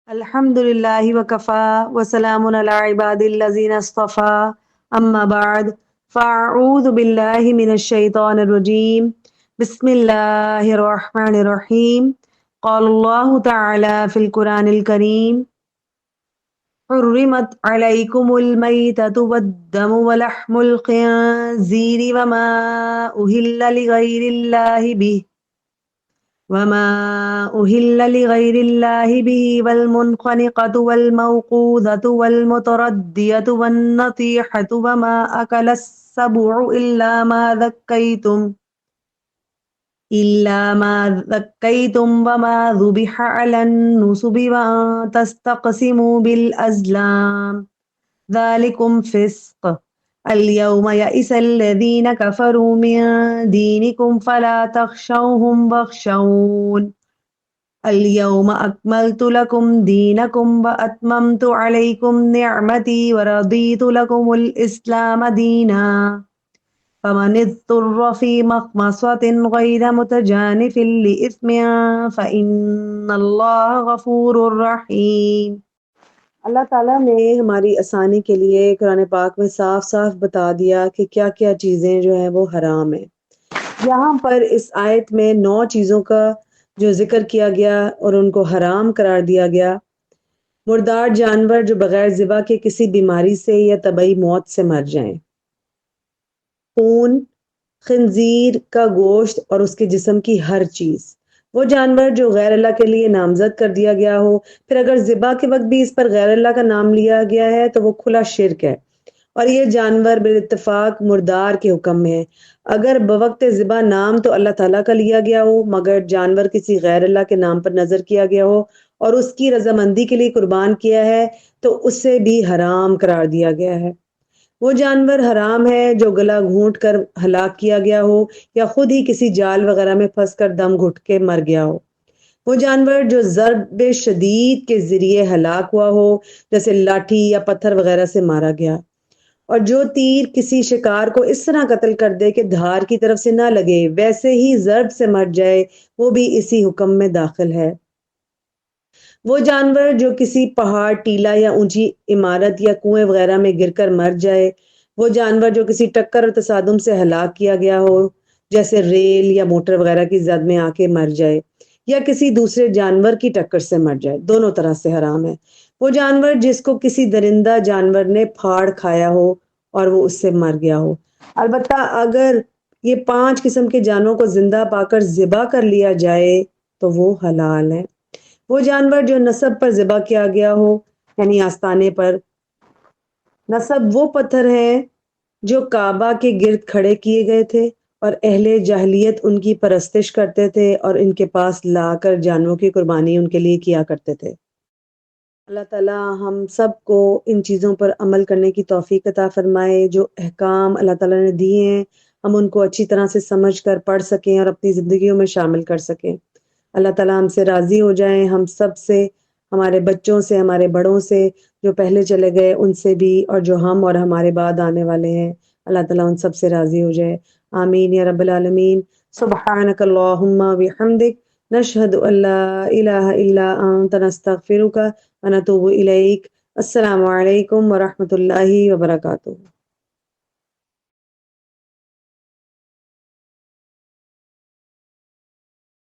الحمد للہ وکفا وسلام علی عباد الذین اصطفا اما بعد فاعوذ باللہ من الشیطان الرجیم بسم اللہ الرحمن الرحیم قال اللہ تعالی فی القرآن الکریم حرمت علیکم المیتۃ والدم ولحم الخنزیر وما أهل لغير الله به والمنخنقة والموقوذة والمتردية والنطيحة وما أكل السبع إلا ما ذكيتم وما ذبح على النصب وأن تستقسموا بالأزلام ذلكم فسق اليوم يئس الذين كفروا من دينكم فلا تخشوهم واخشون اليوم أكملت لكم دينكم وأتممت عليكم نعمتي ورضيت لكم الإسلام دينا فمن اضطر في مخمصة غير متجانف لإثم فإن الله غفور رحيم۔ اللہ تعالیٰ نے ہماری آسانی کے لیے قرآن پاک میں صاف صاف بتا دیا کہ کیا کیا چیزیں جو ہیں وہ حرام ہیں۔ یہاں پر اس آیت میں 9 چیزوں کا جو ذکر کیا گیا اور ان کو حرام قرار دیا گیا۔ مردار جانور جو بغیر ذبح کے کسی بیماری سے یا طبعی موت سے مر جائیں، خون، خنزیر کا گوشت اور اس کے جسم کی ہر چیز، وہ جانور جو غیر اللہ کے لیے نامزد کر دیا گیا ہو، پھر اگر ذبح کے وقت بھی اس پر غیر اللہ کا نام لیا گیا ہے تو وہ کھلا شرک ہے، اور یہ جانور بالاتفاق مردار کے حکم میں ہے۔ اگر بوقت ذبح نام تو اللہ تعالیٰ کا لیا گیا ہو مگر جانور کسی غیر اللہ کے نام پر نظر کیا گیا ہو اور اس کی رضامندی کے لیے قربان کیا ہے تو اسے بھی حرام قرار دیا گیا ہے۔ وہ جانور حرام ہے جو گلا گھونٹ کر ہلاک کیا گیا ہو یا خود ہی کسی جال وغیرہ میں پھنس کر دم گھٹ کے مر گیا ہو۔ وہ جانور جو ضرب شدید کے ذریعے ہلاک ہوا ہو، جیسے لاٹھی یا پتھر وغیرہ سے مارا گیا، اور جو تیر کسی شکار کو اس طرح قتل کر دے کہ دھار کی طرف سے نہ لگے ویسے ہی ضرب سے مر جائے، وہ بھی اسی حکم میں داخل ہے۔ وہ جانور جو کسی پہاڑ، ٹیلا یا اونچی عمارت یا کنویں وغیرہ میں گر کر مر جائے، وہ جانور جو کسی ٹکر اور تصادم سے ہلاک کیا گیا ہو، جیسے ریل یا موٹر وغیرہ کی زد میں آ کے مر جائے یا کسی دوسرے جانور کی ٹکر سے مر جائے، دونوں طرح سے حرام ہے۔ وہ جانور جس کو کسی درندہ جانور نے پھاڑ کھایا ہو اور وہ اس سے مر گیا ہو، البتہ اگر یہ 5 قسم کے جانوروں کو زندہ پا کر ذبح کر لیا جائے تو وہ حلال ہے۔ وہ جانور جو نصب پر ذبح کیا گیا ہو، یعنی آستانے پر۔ نصب وہ پتھر ہیں جو کعبہ کے گرد کھڑے کیے گئے تھے اور اہل جاہلیت ان کی پرستش کرتے تھے اور ان کے پاس لا کر جانوروں کی قربانی ان کے لیے کیا کرتے تھے۔ اللہ تعالیٰ ہم سب کو ان چیزوں پر عمل کرنے کی توفیق عطا فرمائے۔ جو احکام اللہ تعالیٰ نے دیے ہیں ہم ان کو اچھی طرح سے سمجھ کر پڑھ سکیں اور اپنی زندگیوں میں شامل کر سکیں۔ اللہ تعالیٰ ہم سے راضی ہو جائیں، ہم سب سے، ہمارے بچوں سے، ہمارے بڑوں سے، جو پہلے چلے گئے ان سے بھی، اور جو ہم اور ہمارے بعد آنے والے ہیں، اللہ تعالیٰ ان سب سے راضی ہو جائے۔ آمین یا رب العالمین۔ سبحانک اللہم وبحمدک، نشہد ان لا الہ الا انت، نستغفرک ونتوب الیک۔ السلام علیکم ورحمۃ اللہ وبرکاتہ۔